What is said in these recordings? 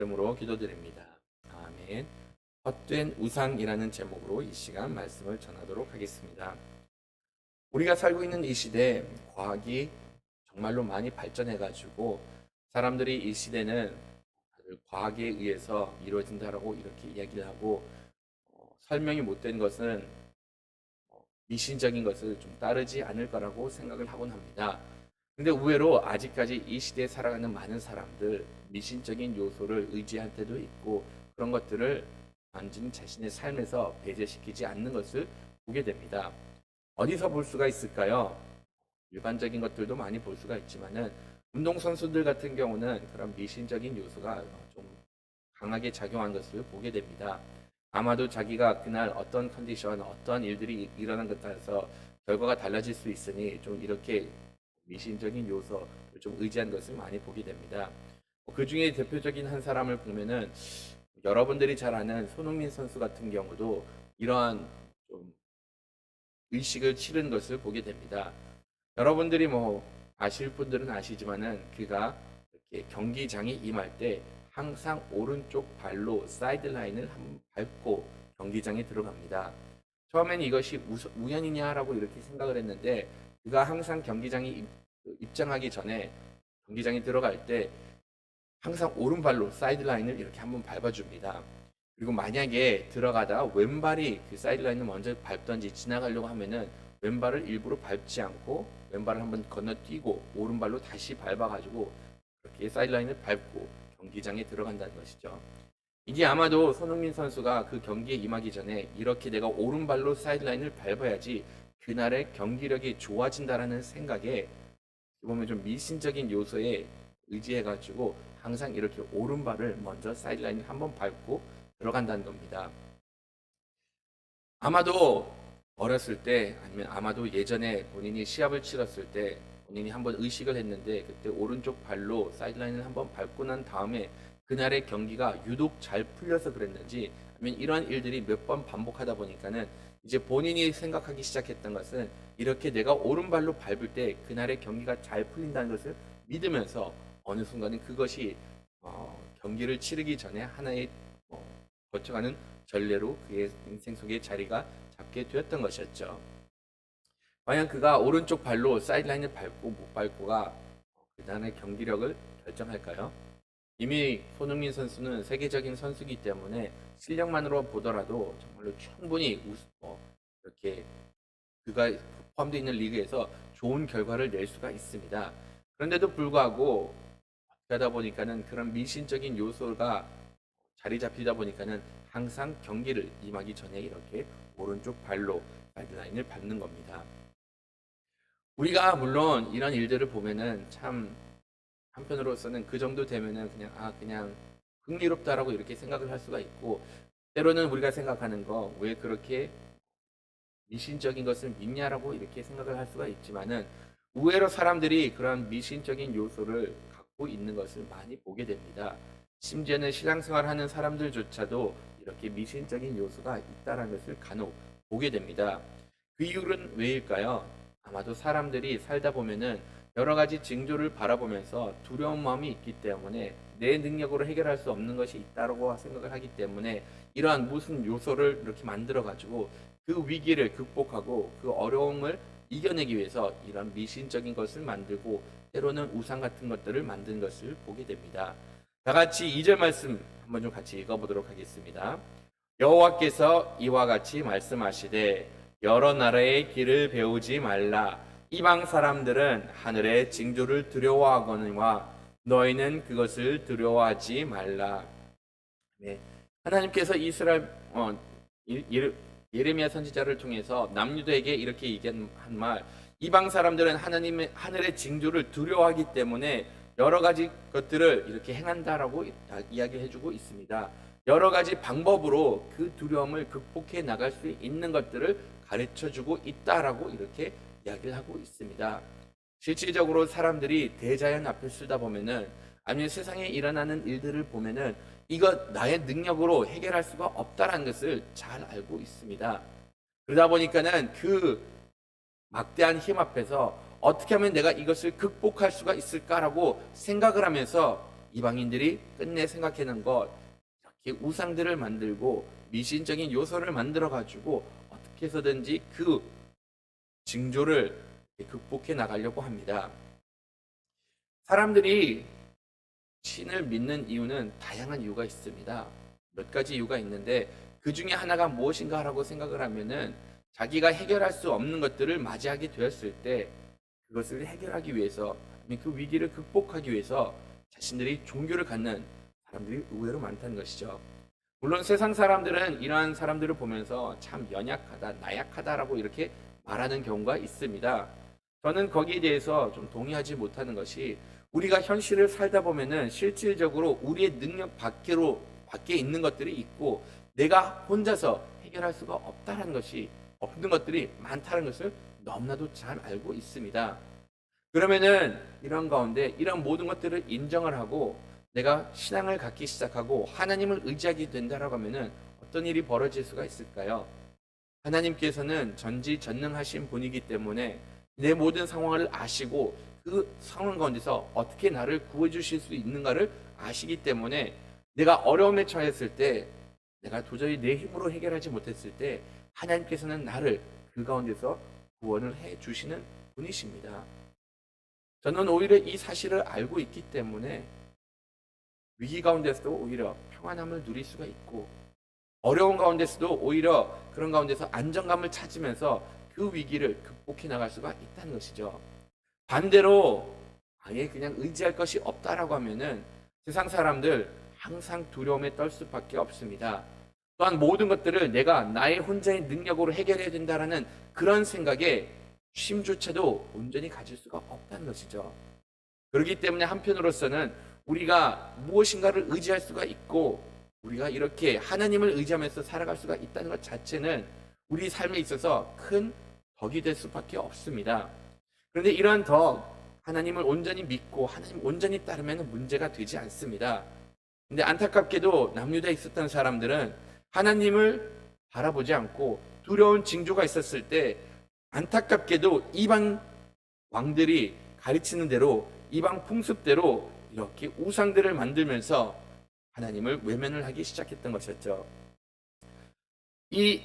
이름으로 기도드립니다. 아멘. 헛된 우상이라는 제목으로 이 시간 말씀을 전하도록 하겠습니다. 우리가 살고 있는 이 시대에 과학이 정말로 많이 발전해가지고 사람들이 이 시대는 다들 과학에 의해서 이루어진다라고 이렇게 이야기를 하고 설명이 못된 것은 미신적인 것을 좀 따르지 않을 거라고 생각을 하곤 합니다. 근데 의외로 아직까지 이 시대에 살아가는 많은 사람들 미신적인 요소를 의지할 때도 있고 그런 것들을 완전히 자신의 삶에서 배제시키지 않는 것을 보게 됩니다. 어디서 볼 수가 있을까요? 일반적인 것들도 많이 볼 수가 있지만은 운동선수들 같은 경우는 그런 미신적인 요소가 좀 강하게 작용한 것을 보게 됩니다. 아마도 자기가 그날 어떤 컨디션, 어떤 일들이 일어난 것 따라서 결과가 달라질 수 있으니 좀 이렇게 미신적인 요소를 좀 의지한 것을 많이 보게 됩니다. 그 중에 대표적인 한 사람을 보면은 여러분들이 잘 아는 손흥민 선수 같은 경우도 이러한 좀 의식을 치른 것을 보게 됩니다. 여러분들이 뭐 아실 분들은 아시지만은 그가 이렇게 경기장에 임할 때 항상 오른쪽 발로 사이드라인을 밟고 경기장에 들어갑니다. 처음엔 이것이 우연이냐라고 이렇게 생각을 했는데 그가 항상 경기장에 입장하기 전에 경기장에 들어갈 때 항상 오른발로 사이드라인을 이렇게 한번 밟아줍니다. 그리고 만약에 들어가다 왼발이 그 사이드라인을 먼저 밟던지 지나가려고 하면은 왼발을 일부러 밟지 않고 왼발을 한번 건너뛰고 오른발로 다시 밟아가지고 그렇게 사이드라인을 밟고 경기장에 들어간다는 것이죠. 이게 아마도 손흥민 선수가 그 경기에 임하기 전에 이렇게 내가 오른발로 사이드라인을 밟아야지 그날의 경기력이 좋아진다라는 생각에 보면 좀 미신적인 요소에 의지해가지고 항상 이렇게 오른발을 먼저 사이드라인을 한번 밟고 들어간다는 겁니다. 아마도 어렸을 때 아니면 아마도 예전에 본인이 시합을 치렀을 때 본인이 한번 의식을 했는데 그때 오른쪽 발로 사이드라인을 한번 밟고 난 다음에 그날의 경기가 유독 잘 풀려서 그랬는지 아니면 이러한 일들이 몇 번 반복하다 보니까는 이제 본인이 생각하기 시작했던 것은 이렇게 내가 오른발로 밟을 때 그날의 경기가 잘 풀린다는 것을 믿으면서 어느 순간에 그것이 경기를 치르기 전에 하나의 거쳐가는 전례로 그의 인생 속에 자리가 잡게 되었던 것이었죠. 과연 그가 오른쪽 발로 사이드라인을 밟고 못 밟고가 그날의 경기력을 결정할까요? 이미 손흥민 선수는 세계적인 선수이기 때문에 실력만으로 보더라도 정말로 충분히 이렇게 그가 포함되어 있는 리그에서 좋은 결과를 낼 수가 있습니다. 그런데도 불구하고 그러다 보니까는 그런 미신적인 요소가 자리 잡히다 보니까는 항상 경기를 임하기 전에 이렇게 오른쪽 발로 가이드라인을 밟는 겁니다. 우리가 물론 이런 일들을 보면은 참 한편으로서는 그 정도 되면은 그냥 흥미롭다라고 이렇게 생각을 할 수가 있고 때로는 우리가 생각하는 거 왜 그렇게 미신적인 것을 믿냐라고 이렇게 생각을 할 수가 있지만은 의외로 사람들이 그런 미신적인 요소를 갖고 있는 것을 많이 보게 됩니다. 심지어는 신앙생활하는 사람들조차도 이렇게 미신적인 요소가 있다는 것을 간혹 보게 됩니다. 그 이유는 왜일까요? 아마도 사람들이 살다 보면은 여러 가지 징조를 바라보면서 두려운 마음이 있기 때문에 내 능력으로 해결할 수 없는 것이 있다고 생각을 하기 때문에 이러한 무슨 요소를 이렇게 만들어 가지고 그 위기를 극복하고 그 어려움을 이겨내기 위해서 이런 미신적인 것을 만들고 때로는 우상 같은 것들을 만든 것을 보게 됩니다. 다 같이 2절 말씀 한번 좀 같이 읽어보도록 하겠습니다. 여호와께서 이와 같이 말씀하시되 여러 나라의 길을 배우지 말라. 이방 사람들은 하늘의 징조를 두려워하거니와 너희는 그것을 두려워하지 말라. 네. 하나님께서 이스라엘 예레미야 선지자를 통해서 남유다에게 이렇게 얘기한 말, 이방 사람들은 하나님의 하늘의 징조를 두려워하기 때문에 여러 가지 것들을 이렇게 행한다라고 이야기해주고 있습니다. 여러 가지 방법으로 그 두려움을 극복해 나갈 수 있는 것들을 가르쳐주고 있다라고 이렇게 이야기를 하고 있습니다. 실질적으로 사람들이 대자연 앞에 서다 보면은 아니면 세상에 일어나는 일들을 보면은 이것 나의 능력으로 해결할 수가 없다라는 것을 잘 알고 있습니다. 그러다 보니까는 그 막대한 힘 앞에서 어떻게 하면 내가 이것을 극복할 수가 있을까라고 생각을 하면서 이방인들이 끝내 생각하는 것, 이렇게 우상들을 만들고 미신적인 요소를 만들어 가지고 어떻게 해서든지 그 징조를 극복해 나가려고 합니다. 사람들이 신을 믿는 이유는 다양한 이유가 있습니다. 몇 가지 이유가 있는데 그 중에 하나가 무엇인가라고 생각을 하면은 자기가 해결할 수 없는 것들을 맞이하게 되었을 때 그것을 해결하기 위해서 그 위기를 극복하기 위해서 자신들이 종교를 갖는 사람들이 의외로 많다는 것이죠. 물론 세상 사람들은 이러한 사람들을 보면서 참 연약하다, 나약하다라고 이렇게 말하는 경우가 있습니다. 저는 거기에 대해서 좀 동의하지 못하는 것이 우리가 현실을 살다 보면은 실질적으로 우리의 능력 밖에 있는 것들이 있고 내가 혼자서 해결할 수가 없다는 것이 없는 것들이 많다는 것을 너무나도 잘 알고 있습니다. 그러면은 이런 가운데 이런 모든 것들을 인정을 하고 내가 신앙을 갖기 시작하고 하나님을 의지하게 된다라고 하면은 어떤 일이 벌어질 수가 있을까요? 하나님께서는 전지전능하신 분이기 때문에 내 모든 상황을 아시고 그 상황 가운데서 어떻게 나를 구해주실 수 있는가를 아시기 때문에 내가 어려움에 처했을 때 내가 도저히 내 힘으로 해결하지 못했을 때 하나님께서는 나를 그 가운데서 구원을 해 주시는 분이십니다. 저는 오히려 이 사실을 알고 있기 때문에 위기 가운데서도 오히려 평안함을 누릴 수가 있고 어려운 가운데서도 오히려 그런 가운데서 안정감을 찾으면서 그 위기를 극복해 나갈 수가 있다는 것이죠. 반대로 아예 그냥 의지할 것이 없다라고 하면은 세상 사람들 항상 두려움에 떨 수밖에 없습니다. 또한 모든 것들을 내가 나의 혼자의 능력으로 해결해야 된다라는 그런 생각에 쉼조차도 온전히 가질 수가 없다는 것이죠. 그렇기 때문에 한편으로서는 우리가 무엇인가를 의지할 수가 있고 우리가 이렇게 하나님을 의지하면서 살아갈 수가 있다는 것 자체는 우리 삶에 있어서 큰 덕이 될 수밖에 없습니다. 그런데 이러한 덕, 하나님을 온전히 믿고 하나님 온전히 따르면 문제가 되지 않습니다. 근데 안타깝게도 남유다에 있었던 사람들은 하나님을 바라보지 않고 두려운 징조가 있었을 때 안타깝게도 이방 왕들이 가르치는 대로 이방 풍습대로 이렇게 우상들을 만들면서 하나님을 외면을 하기 시작했던 것이었죠. 이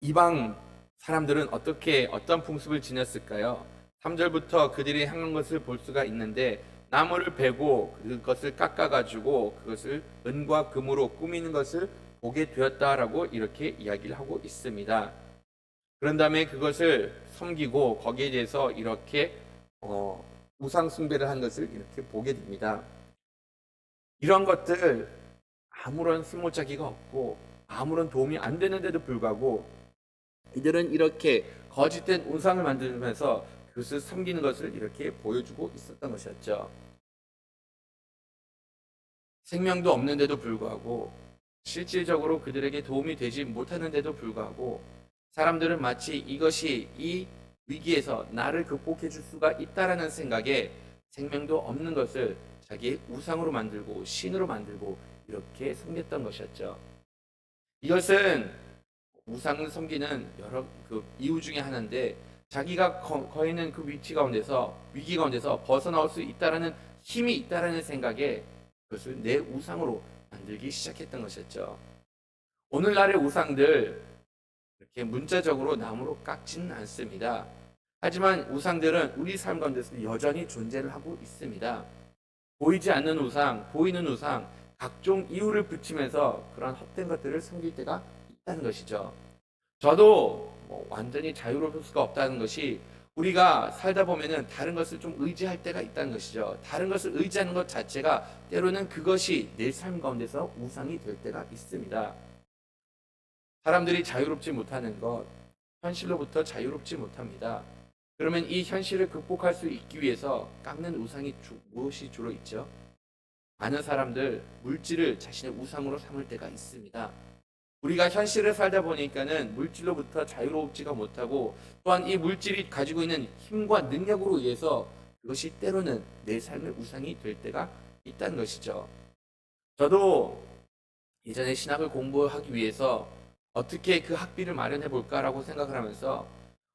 이방 사람들은 어떤 풍습을 지녔을까요? 3절부터 그들이 행한 것을 볼 수가 있는데 나무를 베고 그것을 깎아가지고 그것을 은과 금으로 꾸미는 것을 보게 되었다라고 이렇게 이야기를 하고 있습니다. 그런 다음에 그것을 섬기고 거기에 대해서 이렇게 우상 숭배를 한 것을 이렇게 보게 됩니다. 이런 것들 아무런 스몰짜기가 없고 아무런 도움이 안 되는데도 불구하고 이들은 이렇게 거짓된 우상을 만들면서 그것을 섬기는 것을 이렇게 보여주고 있었던 것이었죠. 생명도 없는데도 불구하고 실질적으로 그들에게 도움이 되지 못하는데도 불구하고 사람들은 마치 이것이 이 위기에서 나를 극복해 줄 수가 있다라는 생각에 생명도 없는 것을 자기의 우상으로 만들고 신으로 만들고 이렇게 섬겼던 것이었죠. 이것은 우상을 섬기는 여러 그 이유 중에 하나인데 자기가 거있는 그 위치 가운데서 위기 가운데서 벗어나올 수 있다라는 힘이 있다라는 생각에 그것을 내 우상으로 만들기 시작했던 것이었죠. 오늘날의 우상들 이렇게 문자적으로 나무로 깎지는 않습니다. 하지만 우상들은 우리 삶 가운데서 여전히 존재를 하고 있습니다. 보이지 않는 우상, 보이는 우상, 각종 이유를 붙이면서 그런 헛된 것들을 섬길 때가 있다는 것이죠. 저도 완전히 자유로울 수가 없다는 것이 우리가 살다 보면은 다른 것을 좀 의지할 때가 있다는 것이죠. 다른 것을 의지하는 것 자체가 때로는 그것이 내 삶 가운데서 우상이 될 때가 있습니다. 사람들이 자유롭지 못하는 것, 현실로부터 자유롭지 못합니다. 그러면 이 현실을 극복할 수 있기 위해서 깎는 우상이 무엇이 주로 있죠? 많은 사람들 물질을 자신의 우상으로 삼을 때가 있습니다. 우리가 현실을 살다 보니까는 물질로부터 자유롭지가 못하고 또한 이 물질이 가지고 있는 힘과 능력으로 의해서 그것이 때로는 내 삶의 우상이 될 때가 있다는 것이죠. 저도 예전에 신학을 공부하기 위해서 어떻게 그 학비를 마련해 볼까라고 생각을 하면서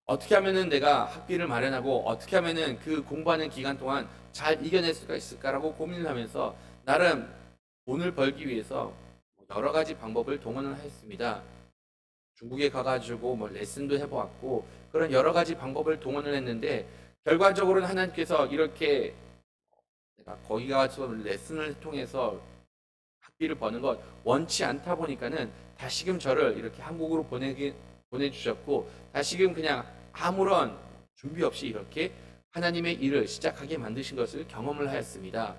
어떻게 하면은 내가 학비를 마련하고 어떻게 하면은 그 공부하는 기간 동안 잘 이겨낼 수가 있을까라고 고민을 하면서 나름 돈을 벌기 위해서 여러 가지 방법을 동원을 했습니다. 중국에 가가지고 뭐 레슨도 해보았고 그런 여러 가지 방법을 동원을 했는데 결과적으로는 하나님께서 이렇게 내가 거기 가서 레슨을 통해서 학비를 버는 것 원치 않다 보니까는 다시금 저를 이렇게 한국으로 보내주셨고 다시금 그냥 아무런 준비 없이 이렇게 하나님의 일을 시작하게 만드신 것을 경험을 하였습니다.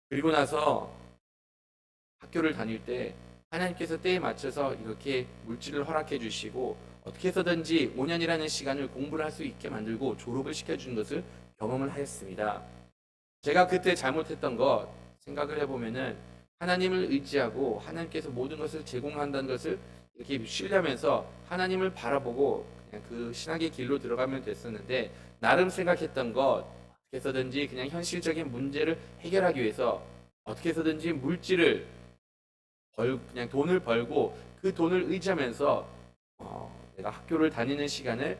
그리고 나서 학교를 다닐 때 하나님께서 때에 맞춰서 이렇게 물질을 허락해 주시고 어떻게 해서든지 5년이라는 시간을 공부를 할 수 있게 만들고 졸업을 시켜주는 것을 경험을 하였습니다. 제가 그때 잘못했던 것 생각을 해보면은 하나님을 의지하고 하나님께서 모든 것을 제공한다는 것을 이렇게 신뢰하면서 하나님을 바라보고 그냥 그 신학의 길로 들어가면 됐었는데 나름 생각했던 것 어떻게 해서든지 그냥 현실적인 문제를 해결하기 위해서 어떻게 해서든지 물질을 그냥 돈을 벌고 그 돈을 의지하면서 내가 학교를 다니는 시간을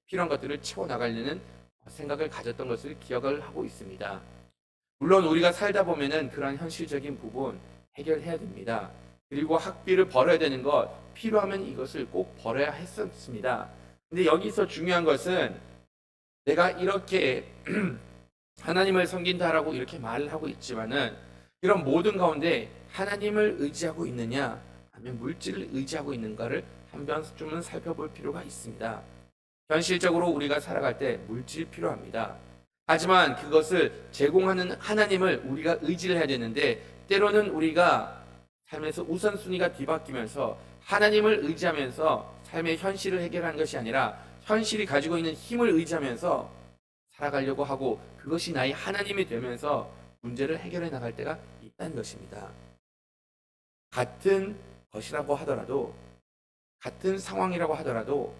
필요한 것들을 채워 나가려는 생각을 가졌던 것을 기억을 하고 있습니다. 물론 우리가 살다 보면은 그런 현실적인 부분 해결해야 됩니다. 그리고 학비를 벌어야 되는 것 필요하면 이것을 꼭 벌어야 했었습니다. 근데 여기서 중요한 것은 내가 이렇게 하나님을 섬긴다라고 이렇게 말을 하고 있지만은 이런 모든 가운데 하나님을 의지하고 있느냐 아니면 물질을 의지하고 있는가를 한 번쯤은 살펴볼 필요가 있습니다. 현실적으로 우리가 살아갈 때 물질 필요합니다. 하지만 그것을 제공하는 하나님을 우리가 의지를 해야 되는데 때로는 우리가 삶에서 우선순위가 뒤바뀌면서 하나님을 의지하면서 삶의 현실을 해결하는 것이 아니라 현실이 가지고 있는 힘을 의지하면서 살아가려고 하고 그것이 나의 하나님이 되면서 문제를 해결해 나갈 때가 있다는 것입니다. 같은 것이라고 하더라도 같은 상황이라고 하더라도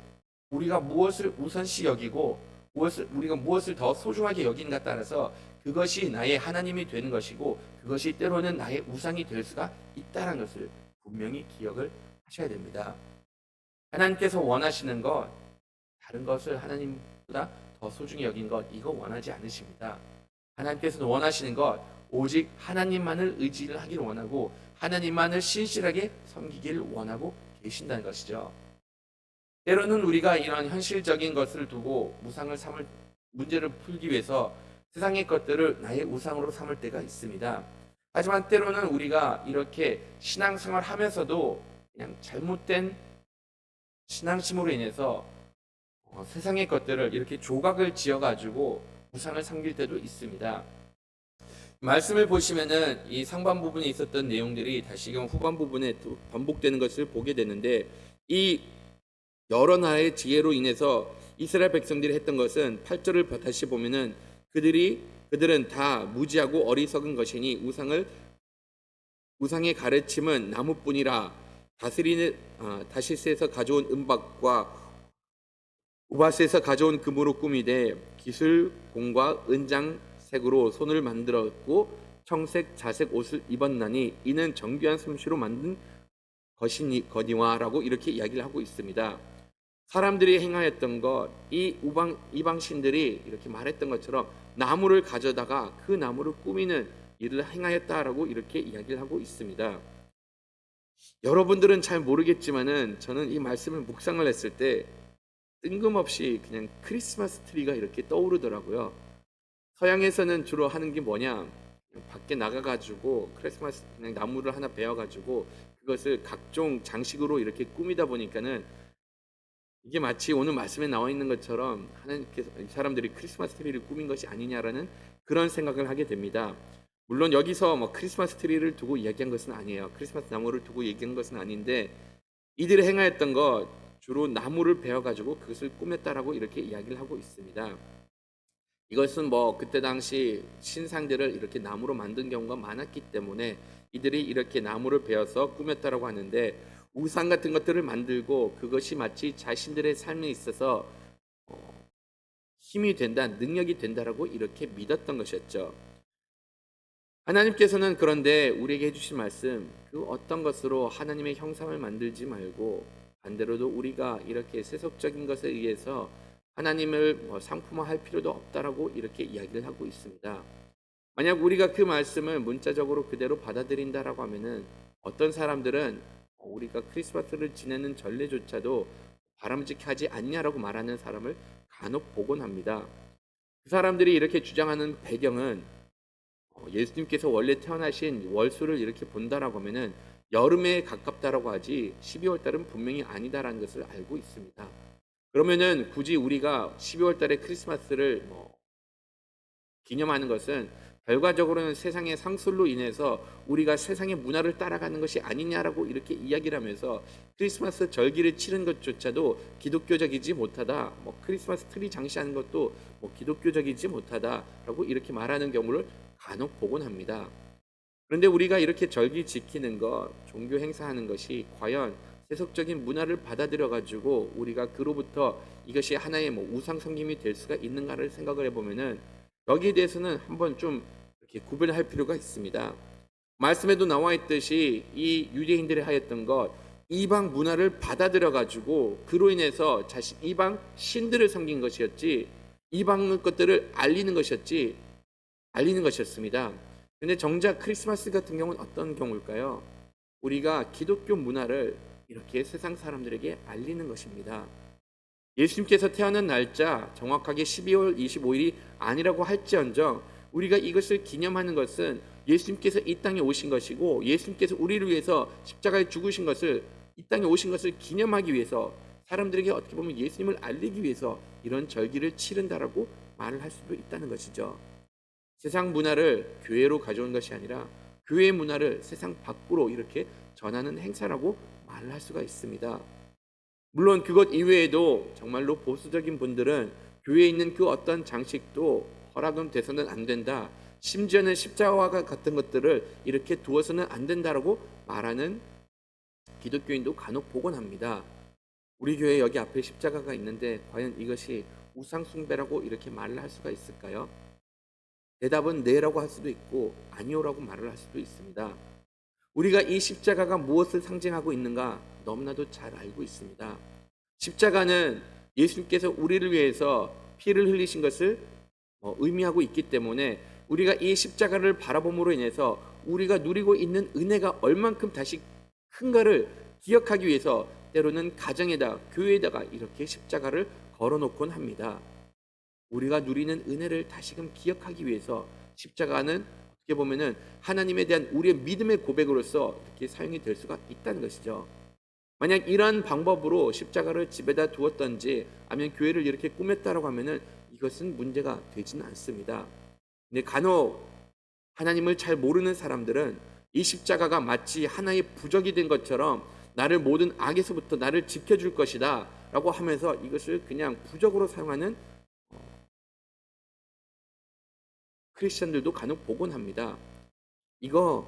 우리가 무엇을 우선시 여기고 우리가 무엇을 더 소중하게 여기는가 따라서 그것이 나의 하나님이 되는 것이고 그것이 때로는 나의 우상이 될 수가 있다는 것을 분명히 기억을 하셔야 됩니다. 하나님께서 원하시는 것 다른 것을 하나님보다 더 소중히 여긴 것 이거 원하지 않으십니다. 하나님께서는 원하시는 것 오직 하나님만을 의지를 하기를 원하고 하나님만을 신실하게 섬기기를 원하고 계신다는 것이죠. 때로는 우리가 이런 현실적인 것을 두고 문제를 풀기 위해서 세상의 것들을 나의 우상으로 삼을 때가 있습니다. 하지만 때로는 우리가 이렇게 신앙생활 하면서도 그냥 잘못된 신앙심으로 인해서 세상의 것들을 이렇게 조각을 지어가지고 우상을 섬길 때도 있습니다. 말씀을 보시면은 이 상반 부분에 있었던 내용들이 다시금 후반 부분에 또 반복되는 것을 보게 되는데 이 여러 나라의 지혜로 인해서 이스라엘 백성들이 했던 것은 8절을 다시 보면은 그들은 다 무지하고 어리석은 것이니 우상의 가르침은 나무뿐이라 다시스에서 가져온 은박과 우바스에서 가져온 금으로 꾸미되 기술 공과 은장색으로 손을 만들었고 청색 자색 옷을 입었나니 이는 정교한 솜씨로 만든 것이거니와라고 이렇게 이야기를 하고 있습니다. 사람들이 행하였던 것, 이 이방신들이 이렇게 말했던 것처럼 나무를 가져다가 그 나무를 꾸미는 일을 행하였다라고 이렇게 이야기를 하고 있습니다. 여러분들은 잘 모르겠지만은 저는 이 말씀을 묵상을 했을 때 뜬금없이 그냥 크리스마스 트리가 이렇게 떠오르더라고요. 서양에서는 주로 하는 게 뭐냐? 밖에 나가가지고 크리스마스 그냥 나무를 하나 베어가지고 그것을 각종 장식으로 이렇게 꾸미다 보니까는 이게 마치 오늘 말씀에 나와 있는 것처럼 하나님께서 사람들이 크리스마스 트리를 꾸민 것이 아니냐라는 그런 생각을 하게 됩니다. 물론 여기서 뭐 크리스마스 트리를 두고 이야기한 것은 아니에요. 크리스마스 나무를 두고 얘기한 것은 아닌데 이들이 행하였던 것 주로 나무를 베어가지고 그것을 꾸몄다라고 이렇게 이야기를 하고 있습니다. 이것은 뭐 그때 당시 신상들을 이렇게 나무로 만든 경우가 많았기 때문에 이들이 이렇게 나무를 베어서 꾸몄다라고 하는데 우상 같은 것들을 만들고 그것이 마치 자신들의 삶에 있어서 힘이 된다, 능력이 된다라고 이렇게 믿었던 것이었죠. 하나님께서는 그런데 우리에게 해주신 말씀 그 어떤 것으로 하나님의 형상을 만들지 말고 반대로도 우리가 이렇게 세속적인 것에 의해서 하나님을 상품화할 필요도 없다라고 이렇게 이야기를 하고 있습니다. 만약 우리가 그 말씀을 문자적으로 그대로 받아들인다라고 하면은 어떤 사람들은 우리가 크리스마스를 지내는 전례조차도 바람직하지 않냐라고 말하는 사람을 간혹 보곤 합니다. 그 사람들이 이렇게 주장하는 배경은 예수님께서 원래 태어나신 월수를 이렇게 본다라고 하면은 여름에 가깝다라고 하지 12월 달은 분명히 아니다라는 것을 알고 있습니다. 그러면은 굳이 우리가 12월 달에 크리스마스를 기념하는 것은 결과적으로는 세상의 상술로 인해서 우리가 세상의 문화를 따라가는 것이 아니냐라고 이렇게 이야기를 하면서 크리스마스 절기를 치른 것조차도 기독교적이지 못하다. 크리스마스 트리 장식하는 것도 기독교적이지 못하다라고 이렇게 말하는 경우를 간혹 보곤 합니다. 그런데 우리가 이렇게 절기 지키는 것, 종교 행사하는 것이 과연 세속적인 문화를 받아들여 가지고 우리가 그로부터 이것이 하나의 우상 섬김이 될 수가 있는가를 생각을 해보면은 여기에 대해서는 한번 좀 이렇게 구별할 필요가 있습니다. 말씀에도 나와 있듯이 이 유대인들이 하였던 것, 이방 문화를 받아들여 가지고 그로 인해서 자신 이방 신들을 섬긴 것이었지, 이방 것들을 알리는 것이었습니다. 근데 정작 크리스마스 같은 경우는 어떤 경우일까요? 우리가 기독교 문화를 이렇게 세상 사람들에게 알리는 것입니다. 예수님께서 태어난 날짜 정확하게 12월 25일이 아니라고 할지언정 우리가 이것을 기념하는 것은 예수님께서 이 땅에 오신 것이고 예수님께서 우리를 위해서 십자가에 죽으신 것을 이 땅에 오신 것을 기념하기 위해서 사람들에게 어떻게 보면 예수님을 알리기 위해서 이런 절기를 치른다라고 말을 할 수도 있다는 것이죠. 세상 문화를 교회로 가져온 것이 아니라 교회의 문화를 세상 밖으로 이렇게 전하는 행사라고 말을 할 수가 있습니다. 물론 그것 이외에도 정말로 보수적인 분들은 교회에 있는 그 어떤 장식도 허락은 돼서는 안 된다. 심지어는 십자가와 같은 것들을 이렇게 두어서는 안 된다라고 말하는 기독교인도 간혹 보곤 합니다. 우리 교회 여기 앞에 십자가가 있는데 과연 이것이 우상 숭배라고 이렇게 말을 할 수가 있을까요? 대답은 네라고 할 수도 있고 아니오라고 말을 할 수도 있습니다. 우리가 이 십자가가 무엇을 상징하고 있는가 너무나도 잘 알고 있습니다. 십자가는 예수님께서 우리를 위해서 피를 흘리신 것을 의미하고 있기 때문에 우리가 이 십자가를 바라봄으로 인해서 우리가 누리고 있는 은혜가 얼만큼 다시 큰가를 기억하기 위해서 때로는 가정에다 교회에다가 이렇게 십자가를 걸어놓곤 합니다. 우리가 누리는 은혜를 다시금 기억하기 위해서 십자가는 어떻게 보면은 하나님에 대한 우리의 믿음의 고백으로서 이렇게 사용이 될 수가 있다는 것이죠. 만약 이러한 방법으로 십자가를 집에다 두었던지 아니면 교회를 이렇게 꾸몄다라고 하면은 이것은 문제가 되지는 않습니다. 근데 간혹 하나님을 잘 모르는 사람들은 이 십자가가 마치 하나의 부적이 된 것처럼 나를 모든 악에서부터 나를 지켜줄 것이다 라고 하면서 이것을 그냥 부적으로 사용하는 크리스천들도 간혹 보곤 합니다. 이거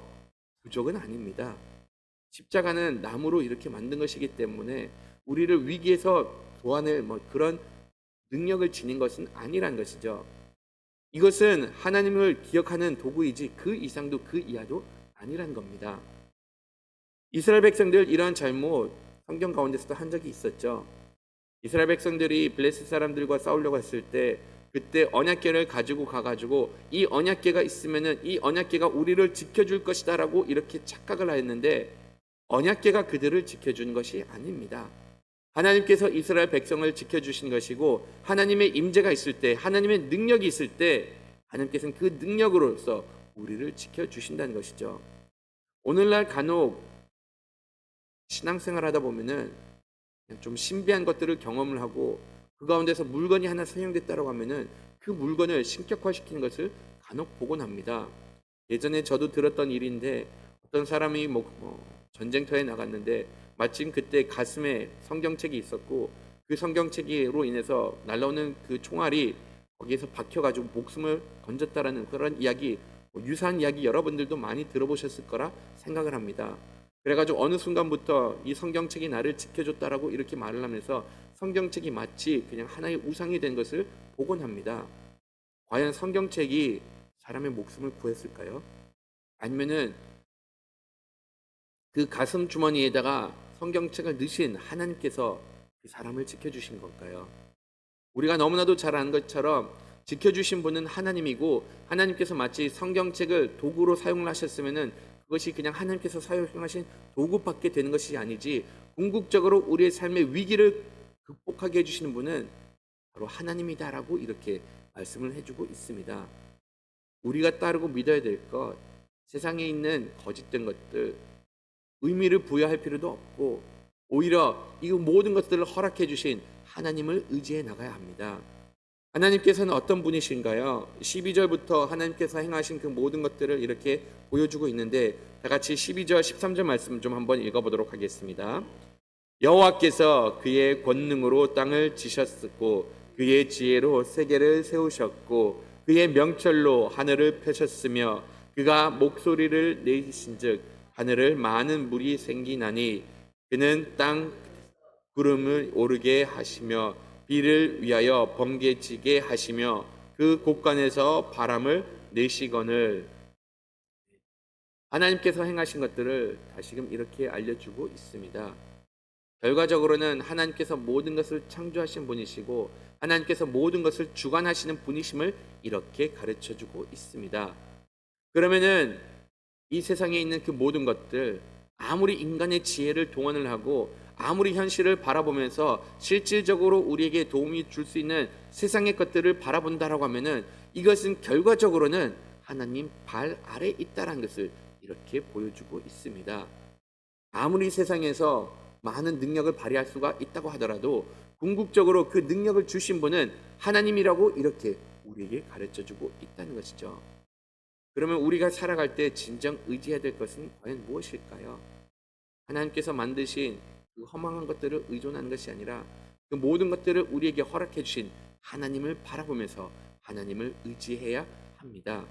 부적은 아닙니다. 십자가는 나무로 이렇게 만든 것이기 때문에 우리를 위기에서 도와낼 그런 능력을 지닌 것은 아니란 것이죠. 이것은 하나님을 기억하는 도구이지 그 이상도 그 이하도 아니란 겁니다. 이스라엘 백성들 이러한 잘못 성경 가운데서도 한 적이 있었죠. 이스라엘 백성들이 블레셋 사람들과 싸우려고 했을 때 그때 언약궤를 가지고 가가지고 이 언약궤가 있으면은 이 언약궤가 우리를 지켜줄 것이다라고 이렇게 착각을 하였는데 언약궤가 그들을 지켜준 것이 아닙니다. 하나님께서 이스라엘 백성을 지켜주신 것이고 하나님의 임재가 있을 때 하나님의 능력이 있을 때 하나님께서는 그 능력으로서 우리를 지켜주신다는 것이죠. 오늘날 간혹 신앙생활 하다 보면은 좀 신비한 것들을 경험을 하고 그 가운데서 물건이 하나 사용됐다고 하면은 그 물건을 신격화시키는 것을 간혹 보곤 합니다. 예전에 저도 들었던 일인데 어떤 사람이 전쟁터에 나갔는데 마침 그때 가슴에 성경책이 있었고 그 성경책으로 인해서 날라오는 그 총알이 거기에서 박혀가지고 목숨을 건졌다라는 그런 이야기, 유사한 이야기 여러분들도 많이 들어보셨을 거라 생각을 합니다. 그래가지고 어느 순간부터 이 성경책이 나를 지켜줬다라고 이렇게 말을 하면서 성경책이 마치 그냥 하나의 우상이 된 것을 보곤 합니다. 과연 성경책이 사람의 목숨을 구했을까요? 아니면은 그 가슴 주머니에다가 성경책을 넣으신 하나님께서 그 사람을 지켜주신 걸까요? 우리가 너무나도 잘 아는 것처럼 지켜주신 분은 하나님이고, 하나님께서 마치 성경책을 도구로 사용을 하셨으면은 그것이 그냥 하나님께서 사용하신 도구밖에 되는 것이 아니지, 궁극적으로 우리의 삶의 위기를 극복하게 해주시는 분은 바로 하나님이다라고 이렇게 말씀을 해주고 있습니다. 우리가 따르고 믿어야 될 것, 세상에 있는 거짓된 것들 의미를 부여할 필요도 없고, 오히려 이 모든 것들을 허락해 주신 하나님을 의지해 나가야 합니다. 하나님께서는 어떤 분이신가요? 12절부터 하나님께서 행하신 그 모든 것들을 이렇게 보여주고 있는데, 다 같이 12절 13절 말씀 좀 한번 읽어보도록 하겠습니다. 여호와께서 그의 권능으로 땅을 지셨고 그의 지혜로 세계를 세우셨고 그의 명철로 하늘을 펴셨으며 그가 목소리를 내신즉 하늘을 많은 물이 생기나니 그는 땅 구름을 오르게 하시며 비를 위하여 번개치게 하시며 그 곳간에서 바람을 내시거늘. 하나님께서 행하신 것들을 다시금 이렇게 알려주고 있습니다. 결과적으로는 하나님께서 모든 것을 창조하신 분이시고 하나님께서 모든 것을 주관하시는 분이심을 이렇게 가르쳐주고 있습니다. 그러면은 이 세상에 있는 그 모든 것들, 아무리 인간의 지혜를 동원을 하고 아무리 현실을 바라보면서 실질적으로 우리에게 도움이 줄 수 있는 세상의 것들을 바라본다라고 하면은 이것은 결과적으로는 하나님 발 아래 있다라는 것을 이렇게 보여주고 있습니다. 아무리 세상에서 많은 능력을 발휘할 수가 있다고 하더라도 궁극적으로 그 능력을 주신 분은 하나님이라고 이렇게 우리에게 가르쳐주고 있다는 것이죠. 그러면 우리가 살아갈 때 진정 의지해야 될 것은 과연 무엇일까요? 하나님께서 만드신 그 허망한 것들을 의존하는 것이 아니라 그 모든 것들을 우리에게 허락해 주신 하나님을 바라보면서 하나님을 의지해야 합니다.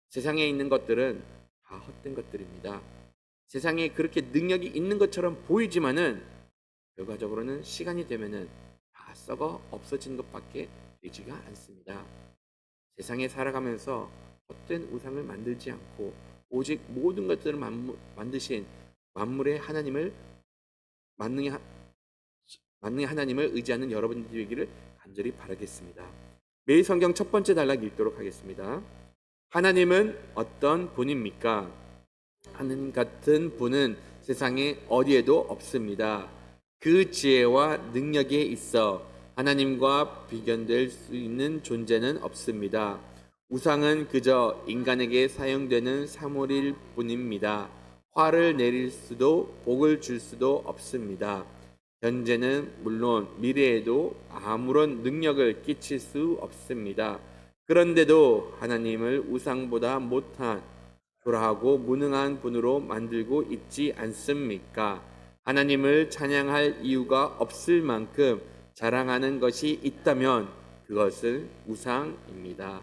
세상에 있는 것들은 다 헛된 것들입니다. 세상에 그렇게 능력이 있는 것처럼 보이지만은 결과적으로는 시간이 되면은 다 썩어 없어진 것밖에 되지가 않습니다. 세상에 살아가면서 헛된 우상을 만들지 않고 오직 모든 것들을 만드신 만물의 하나님을 만능의 하나님을 의지하는 여러분들이 되기를 간절히 바라겠습니다. 매일 성경 첫 번째 단락 읽도록 하겠습니다. 하나님은 어떤 분입니까? 하나님 같은 분은 세상에 어디에도 없습니다. 그 지혜와 능력에 있어 하나님과 비견될 수 있는 존재는 없습니다. 우상은 그저 인간에게 사용되는 사물일 뿐입니다. 화를 내릴 수도 복을 줄 수도 없습니다. 현재는 물론 미래에도 아무런 능력을 끼칠 수 없습니다. 그런데도 하나님을 우상보다 못한 초라하고 무능한 분으로 만들고 있지 않습니까? 하나님을 찬양할 이유가 없을 만큼 자랑하는 것이 있다면 그것은 우상입니다.